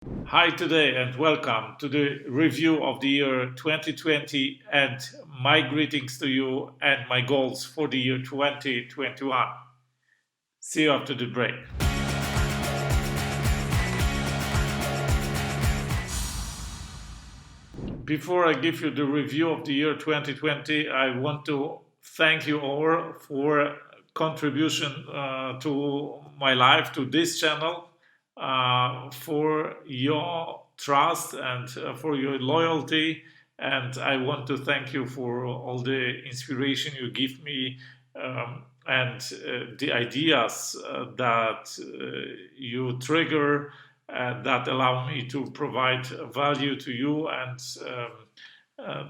Hi today and welcome to the review of the year 2020 and my greetings to you and my goals for the year 2021. See you after the break. Before I give you the review of the year 2020, I want to thank you all for contribution to my life, to this channel, for your trust and for your loyalty. And I want to thank you for all the inspiration you give me and the ideas that you trigger that allow me to provide value to you and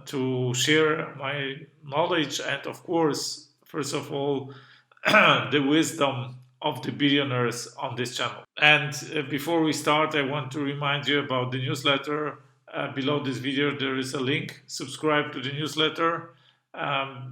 to share my knowledge and, of course, first of all, the wisdom of the billionaires on this channel. And before we start, I want to remind you about the newsletter. Below this video, there is a link. Subscribe to the newsletter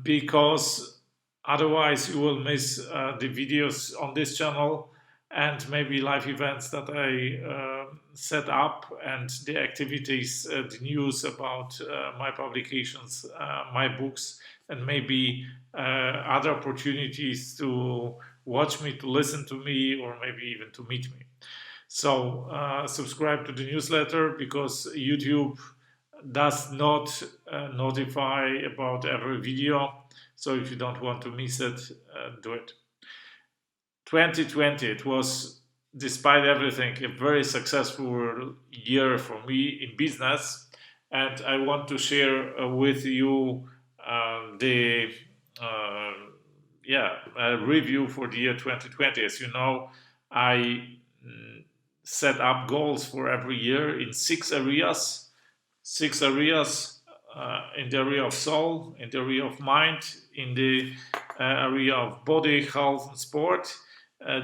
because otherwise you will miss the videos on this channel and maybe live events that I set up and the activities, the news about my publications, my books, and maybe other opportunities to watch me, to listen to me, or maybe even to meet me. So subscribe to the newsletter because YouTube does not notify about every video. So if you don't want to miss it, do it. 2020, it was, despite everything, a very successful year for me in business. And I want to share with you the review for the year 2020. As you know, I set up goals for every year in six areas. In the area of soul, in the area of mind, in the area of body, health, and sport,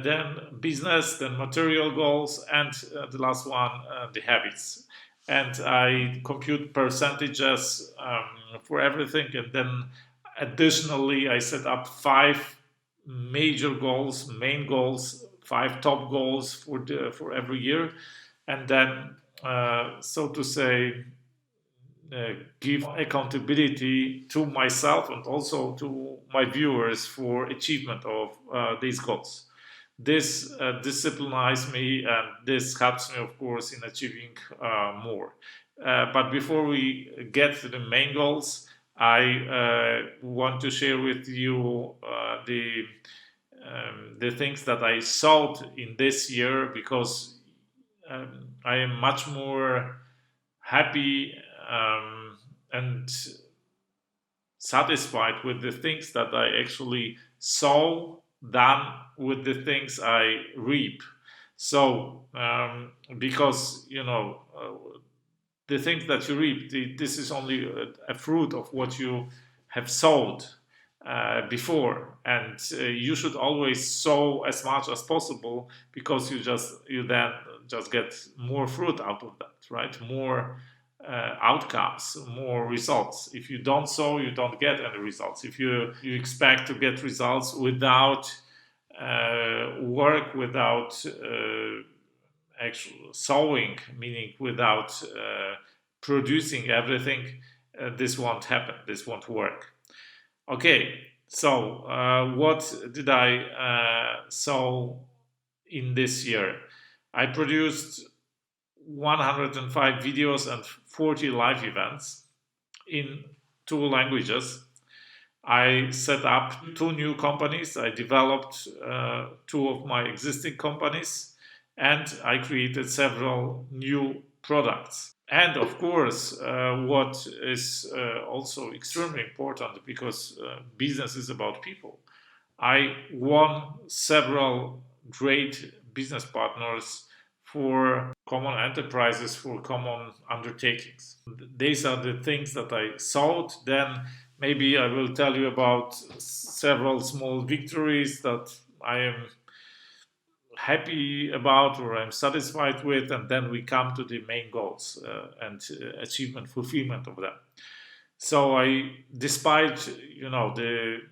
then business, then material goals, and the last one, the habits. And I compute percentages for everything, and then additionally, I set up five major goals, main goals, five top goals for every year, and then, so to say, give accountability to myself and also to my viewers for achievement of these goals. This disciplines me and this helps me, of course, in achieving more. But before we get to the main goals, I want to share with you the things that I solved in this year because I am much more happy and satisfied with the things that I actually sow than with the things I reap. So, because the things that you reap, this is only a fruit of what you have sowed before, and you should always sow as much as possible because you then just get more fruit out of that, right? More outcomes, more results. If you don't sow, you don't get any results. If you expect to get results without work, without actual sowing, meaning without producing everything, this won't happen. This won't work. Okay, so what did I sow in this year? I produced 105 videos and 40 live events in two languages. I set up two new companies. I developed two of my existing companies, and I created several new products. And of course, what is also extremely important because business is about people, I won several great business partners for common enterprises, for common undertakings. These are the things that I sought. Then maybe I will tell you about several small victories that I am happy about or I'm satisfied with, and then we come to the main goals and achievement, fulfillment of them. So despite the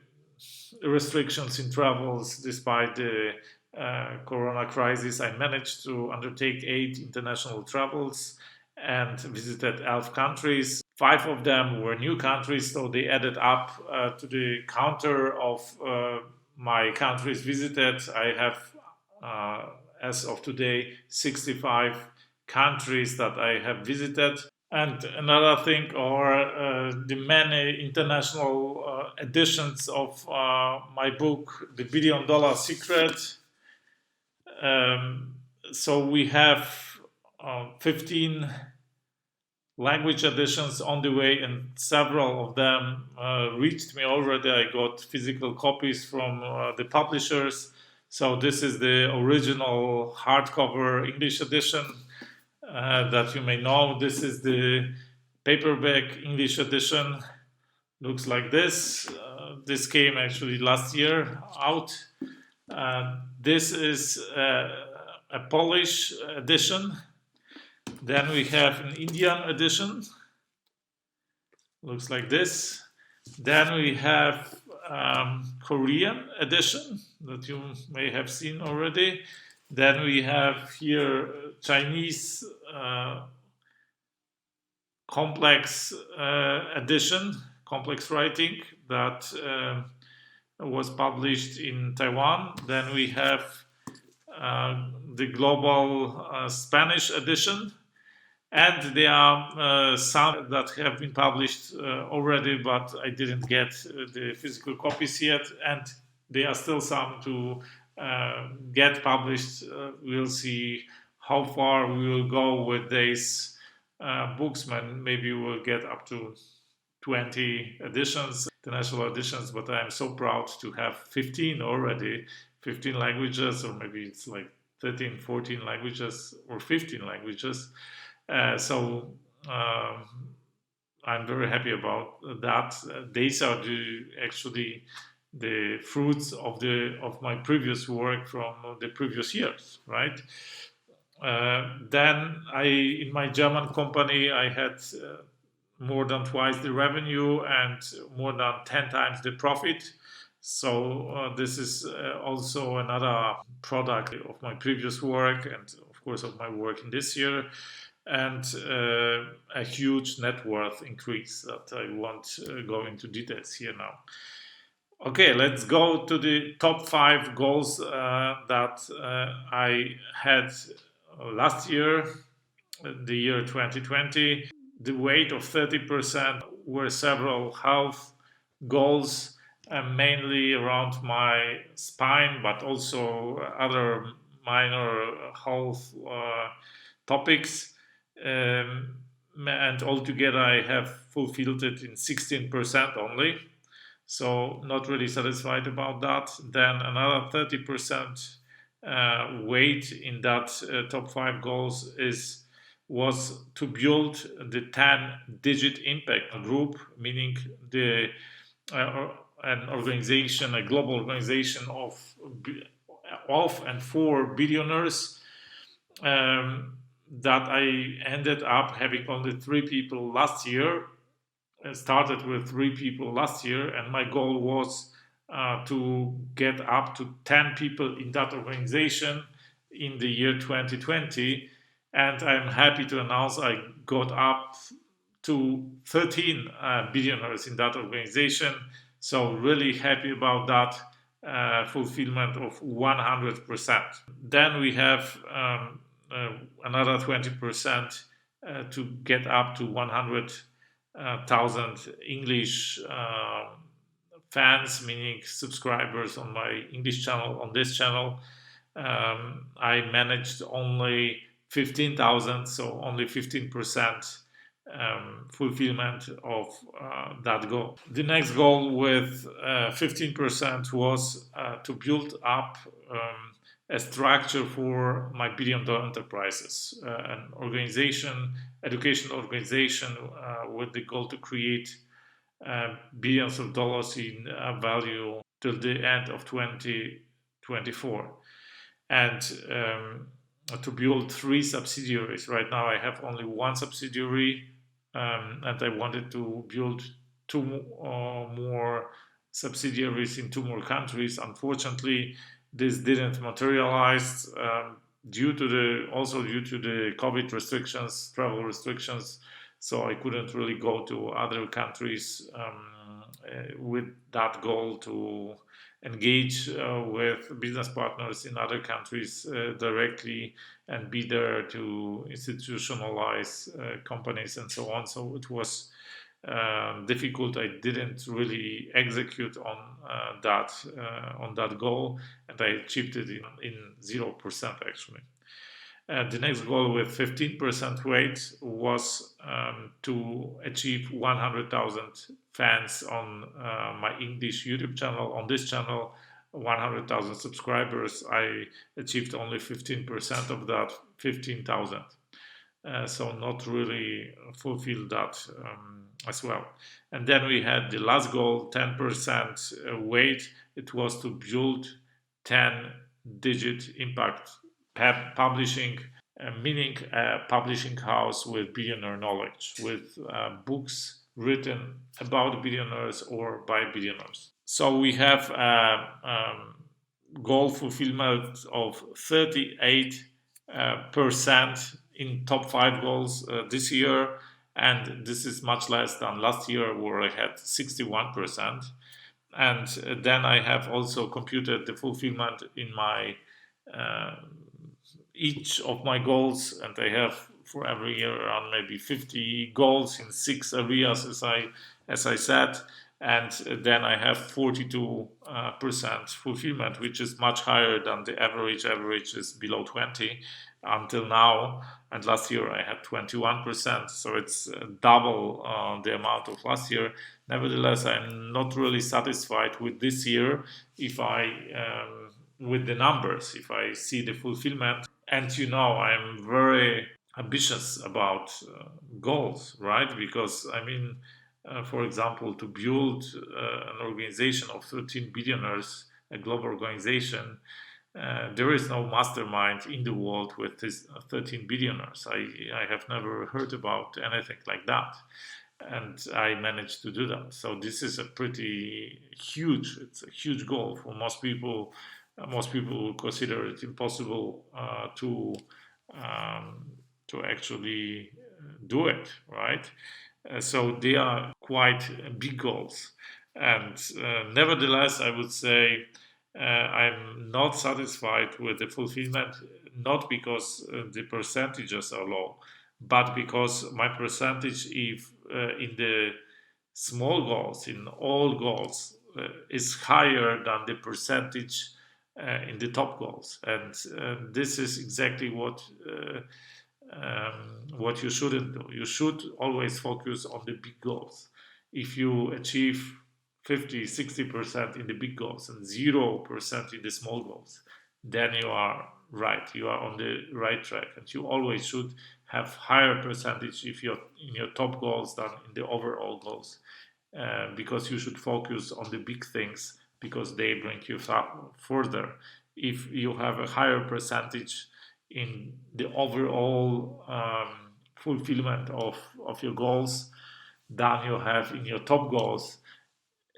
restrictions in travels, despite the Corona crisis, I managed to undertake 8 international travels and visited 11 countries. 5 of them were new countries, so they added up to the counter of my countries visited. I have, uh, as of today, 65 countries that I have visited. And another thing are the many international editions of my book, The $1 Billion Secret. Um, so we have 15 language editions on the way, and several of them reached me already. I got physical copies from the publishers. So this is the original hardcover English edition that you may know. This is the paperback English edition. Looks like this. This came actually last year out. This is a Polish edition. Then we have an Indian edition. Looks like this. Then we have Korean edition that you may have seen already. Then we have here Chinese complex edition, complex writing that was published in Taiwan. Then we have the global Spanish edition. And there are some that have been published already, but I didn't get the physical copies yet. And there are still some to get published. We'll see how far we will go with these books. Maybe we'll get up to 20 editions, international editions, but I'm so proud to have 15 already, 15 languages, or maybe it's like 13, 14 languages, or 15 languages. So I'm very happy about that. These are actually the fruits of my previous work from the previous years, right? Then in my German company, I had more than twice the revenue and more than 10 times the profit. So this is also another product of my previous work and, of course, of my work in this year. And a huge net worth increase that I won't go into details here now. Okay, let's go to the top 5 goals that I had last year, the year 2020. The weight of 30% were several health goals, mainly around my spine, but also other minor health topics. And altogether I have fulfilled it in 16% only, so not really satisfied about that. Then another 30% weight in that top 5 goals was to build the 10-digit impact group, meaning an organization, a global organization of and for billionaires. That I ended up having only 3 people last year. I started with 3 people last year, and my goal was to get up to 10 people in that organization in the year 2020. And I'm happy to announce I got up to 13 billionaires in that organization. So really happy about that fulfillment of 100%. Then we have another 20% to get up to 100,000 English fans, meaning subscribers on my English channel, on this channel. I managed only 15,000, so only 15% fulfillment of that goal. The next goal with 15% was to build up a structure for my billion-dollar enterprises, an organization, educational organization with the goal to create billions of dollars in value till the end of 2024. And to build 3 subsidiaries. Right now I have only 1 subsidiary, and I wanted to build 2 more subsidiaries in 2 more countries. Unfortunately, this didn't materialize due to the COVID restrictions, travel restrictions. So I couldn't really go to other countries with that goal to engage with business partners in other countries directly and be there to institutionalize companies and so on. So it was difficult. I didn't really execute on that goal, and I achieved it in 0% actually. The next goal with 15% weight was to achieve 100,000 fans on my English YouTube channel. On this channel, 100,000 subscribers. I achieved only 15% of that, 15,000. So not really fulfill that as well. And then we had the last goal, 10% weight. It was to build 10-digit impact publishing, meaning a publishing house with billionaire knowledge, with books written about billionaires or by billionaires. So we have a goal fulfillment of 38% in top 5 goals this year, and this is much less than last year where I had 61%. And then I have also computed the fulfillment in my each of my goals, and I have for every year around maybe 50 goals in 6 areas, as I said, and then I have 42% fulfillment, which is much higher than the average. Average is below 20 until now, and last year I had 21%, so it's double the amount of last year. Nevertheless, I'm not really satisfied with this year if I with the numbers, if I see the fulfillment. And I'm very ambitious about goals, right? Because I mean, for example, to build an organization of 13 billionaires, a global organization, there is no mastermind in the world with this 13 billionaires. I have never heard about anything like that. And I managed to do that. So this is a pretty huge, it's a huge goal for most people. Most people consider it impossible to actually do it, right? So they are quite big goals. And nevertheless, I would say I'm not satisfied with the fulfillment, not because the percentages are low, but because my percentage, if in the small goals, in all goals, is higher than the percentage in the top goals, and this is exactly what you shouldn't do. You should always focus on the big goals. If you achieve 50-60% in the big goals and 0% in the small goals, then you are right. You are on the right track, and you always should have higher percentage if you're in your top goals than in the overall goals, because you should focus on the big things because they bring you further. If you have a higher percentage in the overall fulfillment of your goals than you have in your top goals,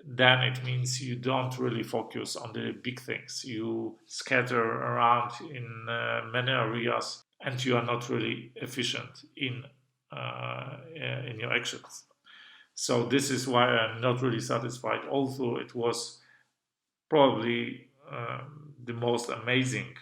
then it means you don't really focus on the big things. You scatter around in many areas, and you are not really efficient in your actions. So this is why I'm not really satisfied. Although it was probably the most amazing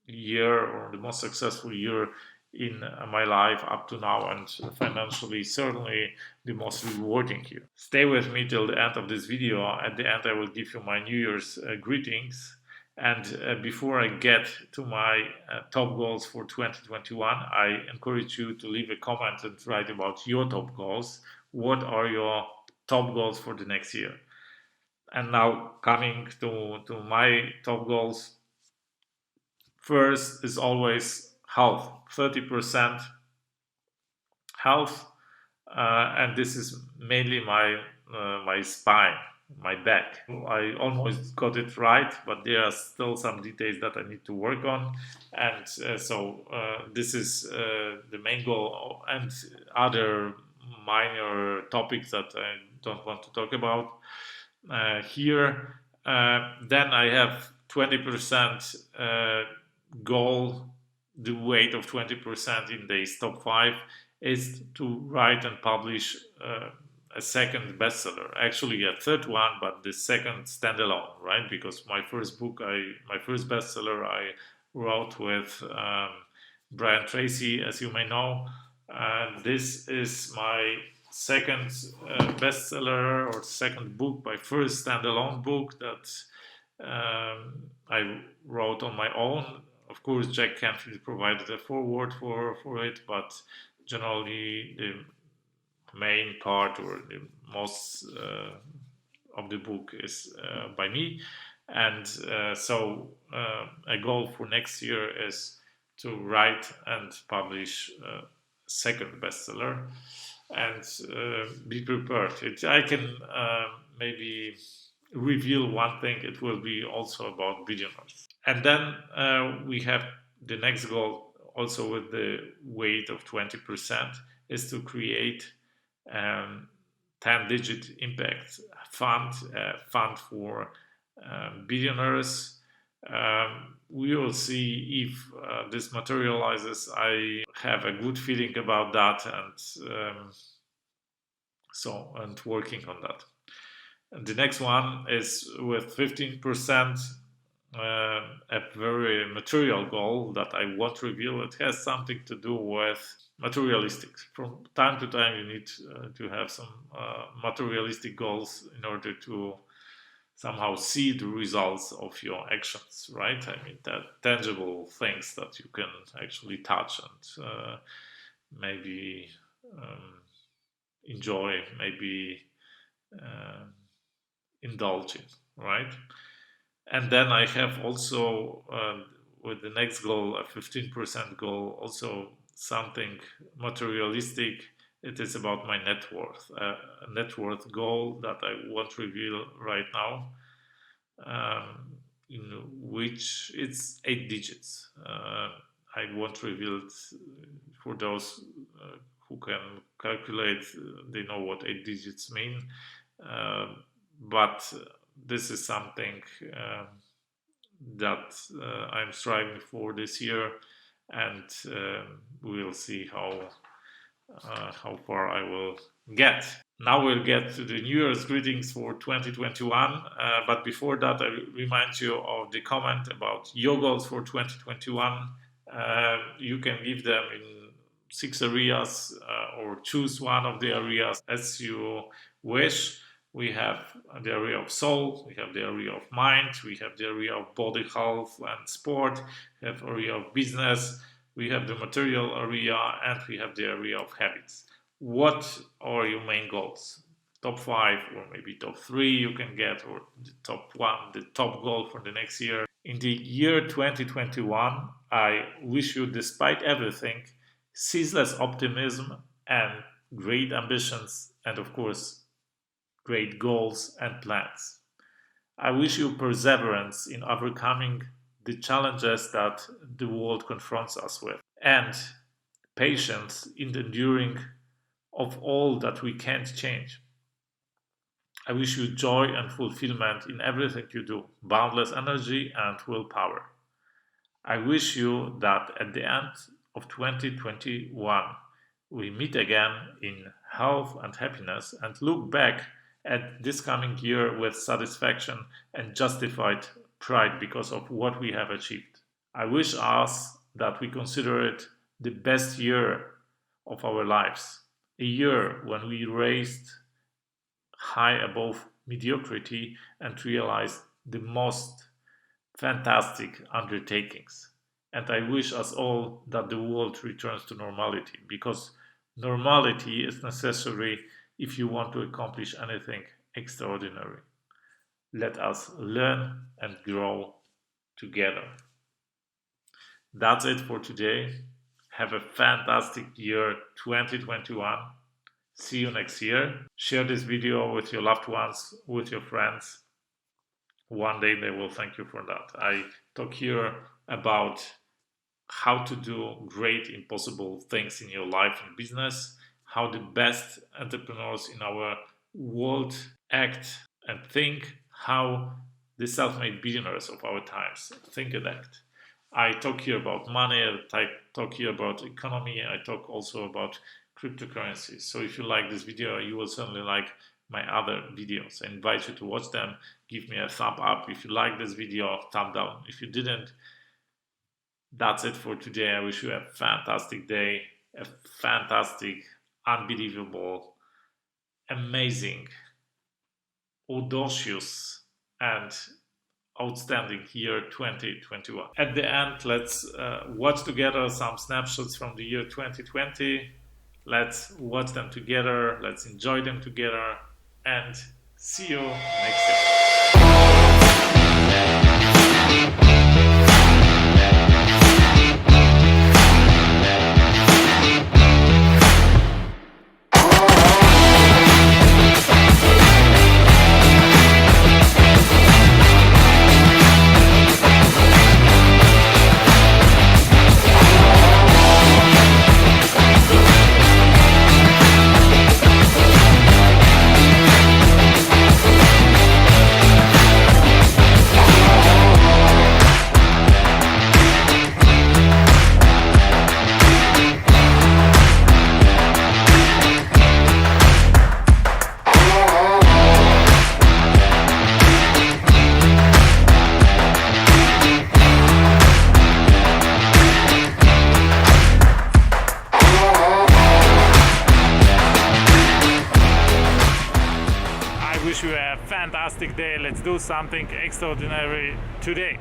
year, or the most successful year in my life up to now, and financially certainly the most rewarding year. Stay with me till the end of this video. At the end I will give you my New Year's greetings, and before I get to my top goals for 2021, I encourage you to leave a comment and write about your top goals. What are your top goals for the next year? And now coming to my top goals. First is always health, 30% health, and this is mainly my spine, my back. I almost got it right, but there are still some details that I need to work on, and so this is the main goal, and other minor topics that I don't want to talk about here. Then I have 20% goal, the weight of 20% in the top five, is to write and publish a second bestseller. Actually, a third one, but the second standalone, right? Because my first bestseller, I wrote with Brian Tracy, as you may know. And this is my second bestseller or second book, my first standalone book that I wrote on my own. Of course, Jack Canfield provided a foreword for it, but generally the main part or the most of the book is by me. And a goal for next year is to write and publish a second bestseller, and be prepared. I can maybe reveal one thing. It will be also about billionaires. And then we have the next goal, also with the weight of 20%, is to create 10-digit impact fund for billionaires. We will see if this materializes. I have a good feeling about that, and working on that. And the next one is with 15%, a very material goal that I won't reveal. It has something to do with materialistic. From time to time, you need to have some materialistic goals in order to somehow see the results of your actions, right? I mean, that tangible things that you can actually touch and maybe enjoy, maybe indulge in, right? And then I have also, with the next goal, a 15% goal, also something materialistic. It is about my net worth, a net worth goal that I won't reveal right now, in which it's 8 digits. I won't reveal it for those who can calculate. They know what 8 digits mean, but this is something that I'm striving for this year, and we'll see how far I will get. Now we'll get to the New Year's greetings for 2021. But before that, I remind you of the comment about your goals for 2021. You can give them in 6 areas, or choose one of the areas as you wish. We have the area of soul, we have the area of mind, we have the area of body health and sport, we have area of business, we have the material area, and we have the area of habits. What are your main goals? Top 5 or maybe top 3 you can get, or the top 1, the top goal for the next year. In the year 2021, I wish you, despite everything, ceaseless optimism and great ambitions, and of course, great goals and plans. I wish you perseverance in overcoming the challenges that the world confronts us with, and patience in the enduring of all that we can't change. I wish you joy and fulfillment in everything you do, boundless energy and willpower. I wish you that at the end of 2021, we meet again in health and happiness and look back at this coming year with satisfaction and justified pride because of what we have achieved. I wish us that we consider it the best year of our lives, a year when we raised high above mediocrity and realized the most fantastic undertakings. And I wish us all that the world returns to normality, because normality is necessary if you want to accomplish anything extraordinary. Let us learn and grow together. That's it for today. Have a fantastic year 2021. See you next year. Share this video with your loved ones, with your friends. One day they will thank you for that. I talk here about how to do great impossible things in your life and business, how the best entrepreneurs in our world act and think, how the self-made billionaires of our times think and act. I talk here about money, I talk here about economy, I talk also about cryptocurrencies. So if you like this video, you will certainly like my other videos. I invite you to watch them. Give me a thumb up if you like this video, thumb down if you didn't. That's it for today. I wish you a fantastic day, a fantastic, unbelievable, amazing, audacious, and outstanding year 2021. At the end, let's watch together some snapshots from the year 2020. Let's watch them together, let's enjoy them together, and see you next time. Wish you a fantastic day. Let's do something extraordinary today.